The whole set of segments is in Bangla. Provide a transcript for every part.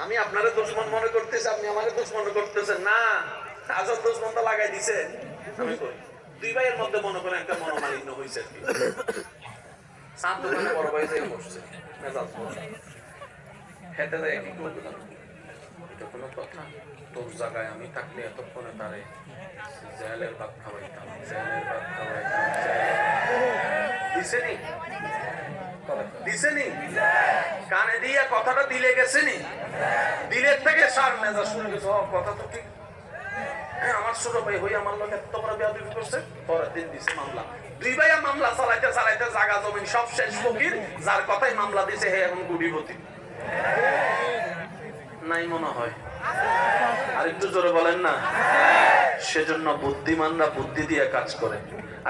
আমি আপনারা দুশ্মন মনে করতেছি, আপনি আমাকে দুশ্মন করতেছেন না। আসল দুশ্মনটা লাগাই দিছে আমি কই দুই ভাইয়ের মধ্যে মনে করেন একটা মনোমালিন্য হয়েছে আর কি। সাত দোকানে বড় ভাই যাই বসছে, মেজাজ হেঁটে যায় কি করলাম, এটা কোনো কথা? তোর জায়গায় আমি থাকলে এতক্ষণে তারে জেলের ভাত খাওয়াইতাম, জেলের ভাত খাওয়াইতাম। দিছেনি দিছেনি কানে দিয়ে কথাটা দিলে গেছেনি, দিলের থেকে সার মেজাজ শুনে গেছে। কথা তো ঠিক। হ্যাঁ, আমার ছোট ভাই হই আমার লোক এত বড় বেয়াদবি করছে, পরের দিন দিছে মামলা। দুই ভাইয়া মামলা চালাইতে চালাইতে জায়গা জমিন সব শেষ ফকির, যার কথাই মামলা দিছে হে এখন কোটিপতি নাই মনে হয়। আর একটু জোরে বলেন না। সেজন্য বুদ্ধিমানরা বুদ্ধি দিয়ে কাজ করে,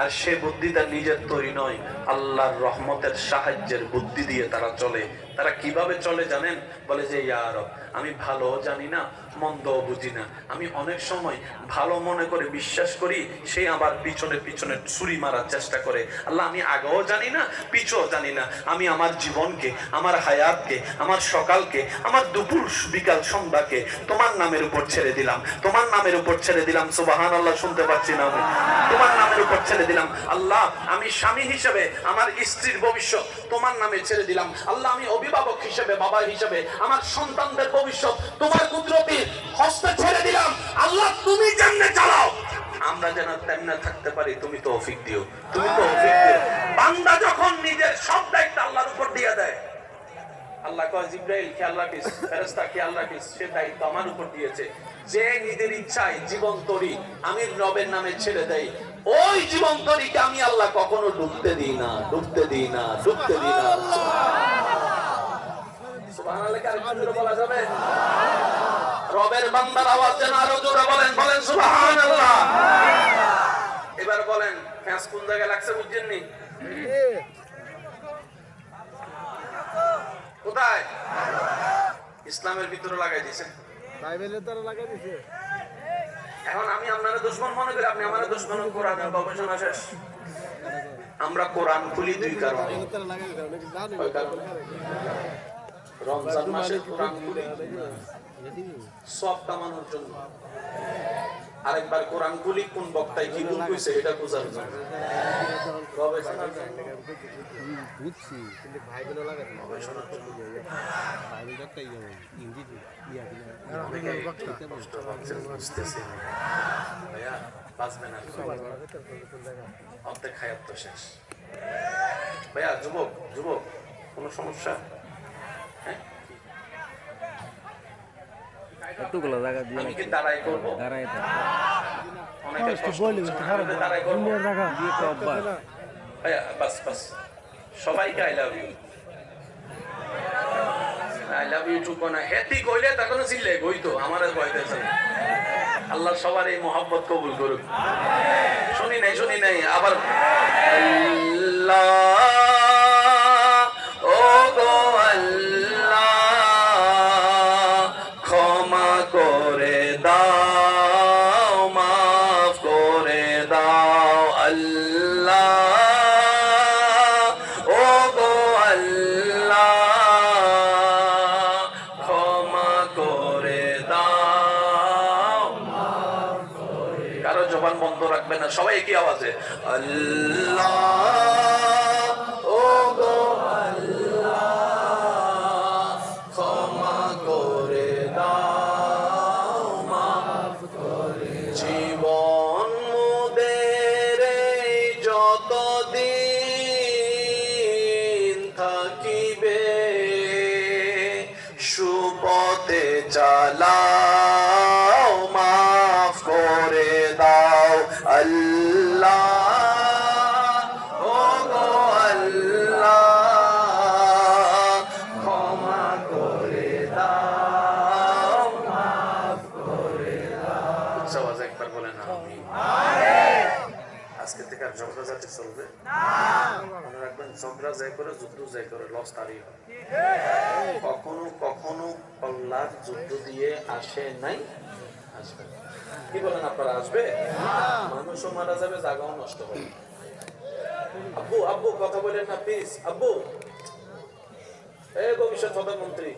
আর সে বুদ্ধিটা নিজের তৈরি নয়, আল্লাহর রহমতের সাহায্যের বুদ্ধি দিয়ে তারা চলে। তারা কিভাবে চলে জানেন? বলে যে ইয়া রব, আমি ভালো জানি না, মন্দ বুঝি না, আমি অনেক সময় ভালো মনে করে বিশ্বাস করি, সে আবার পিছনে পিছনে ছুরি মারার চেষ্টা করে। আল্লাহ, আমি আগেও জানি না, পিছও জানি না, আমি আমার জীবনকে, আমার হায়াতকে, আমার সকালকে, আমার দুপুর বিকাল সন্ধ্যাকে তোমার নামের উপর ছেড়ে দিলাম, তোমার নামের উপর ছেড়ে দিলাম। সুবহানাল্লাহ, শুনতে পাচ্ছি না আমি? তোমার নামের উপর ছেড়ে দিলাম। আল্লাহ, আমি স্বামী হিসেবে আমার স্ত্রীর ভবিষ্যৎ তোমার নামে ছেড়ে দিলাম। আল্লাহ, আমি অভিভাবক হিসেবে, বাবা হিসেবে আমার সন্তানদের ভবিষ্যৎ তোমার কুদরতির হস্তে ছেড়ে দিলাম। আল্লাহ, তুমি যেমনে চালাও আমরা যেন তেমনে থাকতে পারি, তুমি তৌফিক দিও, তুমি তৌফিক দিও। বান্দা যখন নিজের সব দায়িত্ব আল্লাহর উপর দিয়ে দেয়, আল্লাহ কয় জিবরাইল খেয়াল রাখিস, ফেরেশতা খেয়াল রাখিস, সে দায়িত্ব আমার উপর দিয়েছে। যে নিজের ইচ্ছায় জীবন তরি আমি রবের নামে ছেড়ে দেই, ওই জীবন তরিকে আমি আল্লাহ কখনো ডুবতে দিই না, ডুবতে দিই না, ডুবতে দিই না। সুবহানাল্লাহ, কি আরেকটু জোরে বলা যাবে? রবের বান্দার আওয়াজ যেন আরো জোরে বলেন, বলেন সুবহানাল্লাহ। এবার বলেন, ফ্যাঁস কোন জায়গায় লাগছে বুঝছেন নি? কোথায়? ইসলামের ভিতরে লাগাই দিয়েছে, বাইবেলের দ্বারা লাগাই দিয়েছে। এখন আমি আপনারা দুশমন মনে করি, আপনি আমার দুশমন। কোরআন গবেষণা শেষ। আমরা কোরআন খুলি দুই কারণে। রমজান মাসে কোরআন খুলি সব কামানোর জন্য, আরেকবার কোরআন খুলি কোন বক্তায় কি ভুল কইছে এটা বোঝার জন্য। গবেষণা বুঝছি, কিন্তু বাইবেলও লাগাই দিয়েছে। গবেষণার জন্য। বাইবেল একটা ইংরেজি কষ্ট পাচ্ছেন, বুঝতেছি না। ভাইয়া বাঁচবে না, অর্ধেক হায়াত তো শেষ। ভাইয়া যুবক, যুবক কোনো সমস্যা? হ্যাঁ, এতগুলো জায়গা দিয়ে আমি কি দাঁড়াই করবো? দাঁড়াই অনেকে কষ্ট পাচ্ছে, দাঁড়াই করবো। ভাইয়া বাস বাস, সবাইকে I love you, I love you too কোনা হেতি কইলে তখন চিল্লে কইতো আমার কইতেছে। আল্লাহ সবার এই মোহাব্বত কবুল করুক। শুনি নাই আবার আল্লাহ ও গো আল্লাহ ক্ষমা করে দাও, মাফ করে দাও আল্লাহ ও গো আল্লাহ ক্ষমা করে দাও। কারো জবান বন্ধ রাখবে না, সবাই কি আওয়াজে আল্লাহ ও গো আল্লাহ ক্ষমা করে দাও, মাফ করে। জীবন মোদের যতদিন থাকিবে সুপথে চালাও, মাফ করে দাও আল্লাহ ও গো আল্লাহ ক্ষমা করে দাও, মাফ করে দাও। উচ্চ আওয়াজে একবার বলেন আমিন। আজকে থেকে আর ঝগড়া জাতি চলবে না। মনে রাখবেন, ঝগড়া যাই করে, যুদ্ধ যাই করে, লস তারই হয়। কখনো কখনো আল্লাহর যুদ্ধ দিয়ে আসে নাই, আসবে। কি বলেন আপনারা, আসবে? মানুষও মারা যাবে, জায়গাও নষ্ট হবে। আব্বু আব্বু কথা বলেন না প্লিজ। আব্বু ভবিষ্যৎ প্রধানমন্ত্রী।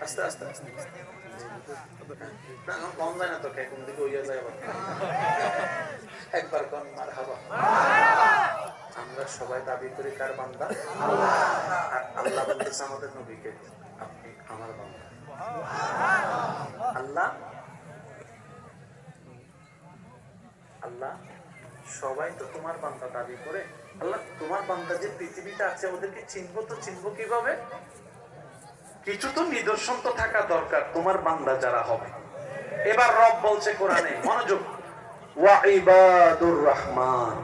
আস্তে আস্তে আস্তে না কম যায় না তো, কে কোন দিকে হইয়া যায় আবার। একবার কোন মারহাবা। আমরা সবাই দাবি করি কার বান্দা? আর আল্লাহ বলতেছে আমাদের নবীকে, আপনি আমার বান্দা। আল্লাহ আল্লাহ সবাই তো তোমার বান্দা দাবি করে। আল্লাহ তোমার বান্দা যে পৃথিবীতে আছে ওদেরকে চিনবো তো চিনবো কিভাবে? কিছু তো নিদর্শন তো থাকা দরকার তোমার বান্দা যারা হবে। এবার রব বলছে কোরআনে, মনোযোগ, ওয়া ইবাদুর রহমান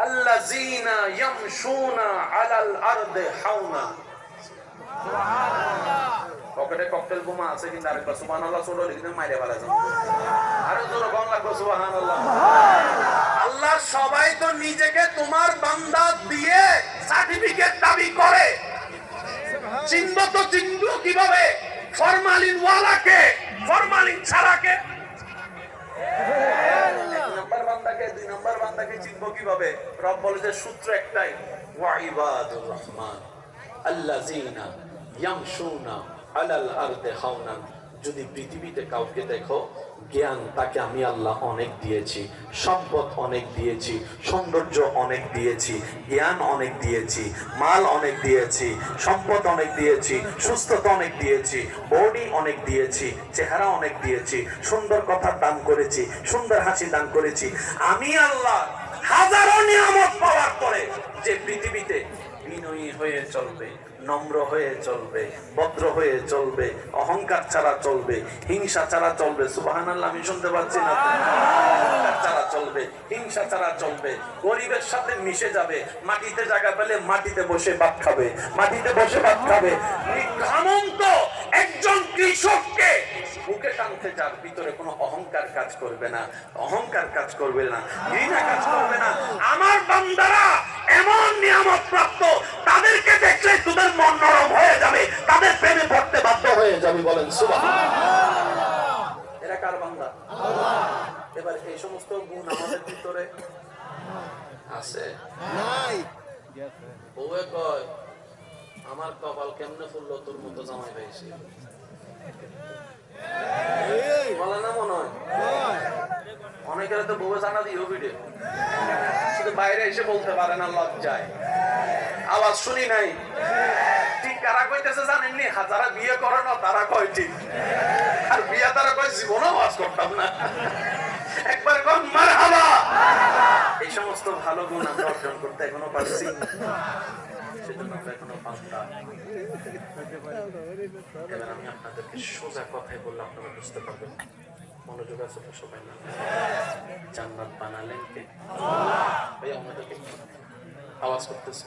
আল্লাযীনা ইয়ামশুনা আলাল আরদি হাওনা। পকেটে ককটেল বোমা আছে কিন্তু আরেকবার সুবহানাল্লাহ ছোট লিখে মাইরে ফেলা যায়। আরো জোরে কোন লাগবে সুবহানাল্লাহ। আল্লাহ সবাই তো নিজেকে তোমার বান্দা দিয়ে সার্টিফিকেট দাবি করে, চিনবো তো চিনবো কিভাবে? ফরমালিন ওয়ালাকে, ফরমালিন ছাড়াকে। এক নম্বর বান্দাকে, দুই নম্বর বান্দাকে চিনবো কিভাবে? রব বলে যে সূত্র একটাই, ওয়া ইবাদুর রহমান আল্লাযীনা ইয়ামশুনা আলাল আরদি হাওনা। যদি পৃথিবীতে কাউকে দেখো, জ্ঞান তাকে আমি আল্লাহ অনেক দিয়েছি, সম্পদ অনেক দিয়েছি, সৌন্দর্য অনেক দিয়েছি, জ্ঞান অনেক দিয়েছি, মাল অনেক দিয়েছি, সম্পদ অনেক দিয়েছি, সুস্থতা অনেক দিয়েছি, বডি অনেক দিয়েছি, চেহারা অনেক দিয়েছি, সুন্দর কথা দান করেছি, সুন্দর হাসি দান করেছি। আমি আল্লাহ হাজারো নিয়ামত পাওয়ার পরে যে পৃথিবীতে বিনয়ী হয়ে চলবে, নম্র হয়ে চলবে, ভদ্র হয়ে চলবে, অহংকার ছাড়া চলবে, হিংসা ছাড়া চলবে। সুবহানাল্লাহ, আমি শুনতে পাচ্ছি না? অহংকার ছাড়া চলবে, হিংসা ছাড়া চলবে, গরিবের সাথে মিশে যাবে, মাটিতে জায়গা পেলে মাটিতে বসে ভাত খাবে, মাটিতে বসে ভাত খাবে। ঘামন্ত একজন কৃষককে বুকে টানতে, যার ভিতরে কোনো অহংকার কাজ করবে না, অহংকার কাজ করবে না, ঘৃণা কাজ করবে না। আমার বান্দারা এমন নিয়ামত প্রাপ্ত, তাদেরকে দেখলে তোদের মন নরম হয়ে যাবে, তাদের প্রেমে পড়তে বাধ্য হয়ে যাবে। বলেন সুবহানাল্লাহ। এরা কার বান্দা? এবার এই সমস্ত গুণ আমাদের ভিতরে আছে নাই? ওয়ে কয় আমার কপাল কেমনে ফুললো তোর মতো জামাই পাইছি, বলে না মনে হয়? অনেকের তো বউ জানা দিও ভিডিও, শুধু বাইরে এসে বলতে পারে না, লজ্জায়। আওয়াজ শুনি নাই। ঠিক কারা কইতেছে জানেননি? যারা বিয়ে করে না তারা কয় ঠিক, আর বিয়ে তারা কয় জীবনও আওয়াজ করতাম না। একবার কোন মারহাবা। এই সমস্ত ভালো গুণ আমরা অর্জন করতে এখনো পারছি, সেজন্য আমরা এখনো বান্দা। এবার আমি আপনাদেরকে সোজা কথাই বললে আপনারা বুঝতে পারবেন। মনোযোগ আছে তো সবাই? না, জান্নাত বানালেন কে? ভাই আমাদেরকে আওয়াজ করতেছে।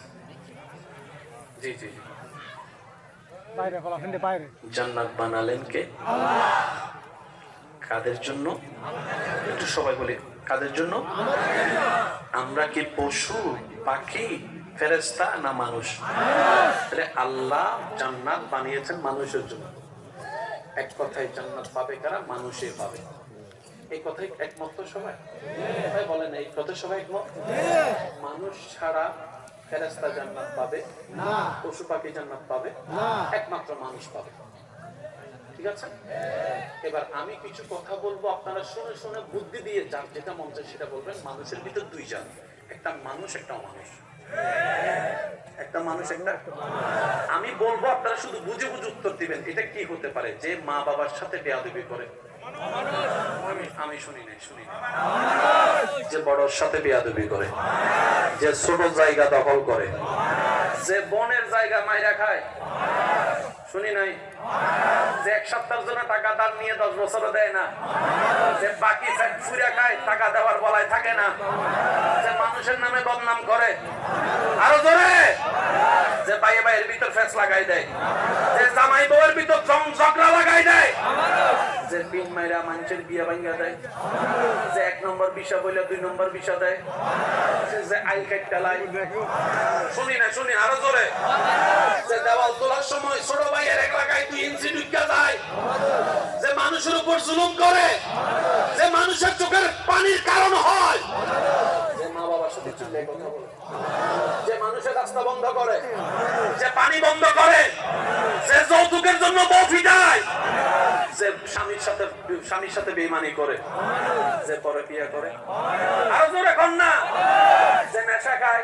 জি জি জি, বাইরে বলা, হিন্দে বাইরে। জান্নাত বানালেন কে? কাদের জন্য? একটু সবাই বলি, কাদের জন্য? আমরা কি পশু, পাখি, ফেরেশতা না মানুষ? তাহলে আল্লাহ জান্নাত বানিয়েছেন মানুষের জন্য। এক কথায় জান্নাত পাবে কারা? মানুষই পাবে। এই কথাই একমত তো সবাই? ভাই বলেন, এই কথায় সবাই একমত? মানুষ ছাড়া ফেরেশতা জান্নাত পাবে না, পশু পাখি জান্নাত পাবে না, একমাত্র মানুষ পাবে। ঠিক আছে? এবার আমি কিছু কথা বলবো, আপনারা শুনে শুনে বুদ্ধি দিয়ে যার যেটা মন চায় সেটা বলবেন। মানুষের ভিতর দুই জাত, একটা মানুষ একটা অমানুষ। একটা মানুষ একটা, আমি বলবো আপনারা শুধু বুঝে বুঝে উত্তর দিবেন। এটা কি হতে পারে? যে মা বাবার সাথে বেয়াদবি করে। আমি শুনি নাই, শুনি নাই। যে বড়র সাথে বেয়াদবি করে, যে ছোট জায়গা দখল করে, যে বনের জায়গা মাইরা খায়, শুনি নাই। যে এক সপ্তাহের জন্য টাকা দান নিয়ে 10 বছরে দেয় না, যে বাকি ফুরে খায়, টাকা দেওয়ার বলায় থাকে না, যে মানুষের নামে বদনাম করে, আরো জোরে, যে ভাইয়ে ভাইয়ের ভিতর ফেস লাগাই দেয়, যে জামাই বউয়ের ভিতর ঝগড়া লাগাই দেয়, যে পিন মাইরা মানুষের বিয়া ভাঙ্গা দেয়, যে 1 নম্বর বিষা বলে 2 নম্বর বিষা দেয়, যে আইল কাটটা লাই, শুনি না, শুনি আরো জোরে, যে দেওয়াল তোলার সময় ছোট ভাইয়ের 1 লাগায় 2 ইঞ্চি ঢুকা যায়, যে মানুষের উপর জুলুম করে, যে মানুষের চোখের পানির কারণ হয়, যে মা বাবার সাথে চুলে কথা বলে। যে মানুষের রাস্তা বন্ধ করে, যে পানি বন্ধ করে, যে যৌতুকের জন্য বউ ফিটায়, যে স্বামীর সাথে বেঈমানি করে, যে পরকিয়া করে, আরো জোরে কর না, যে নেশা খায়,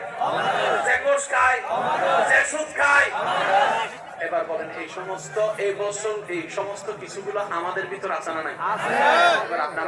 যে গোশ খায়, যে সুদ খায়। এবার বলেন এই সমস্ত কিছুগুলো আমাদের ভিতর আছে না নাই? এবার আপনারা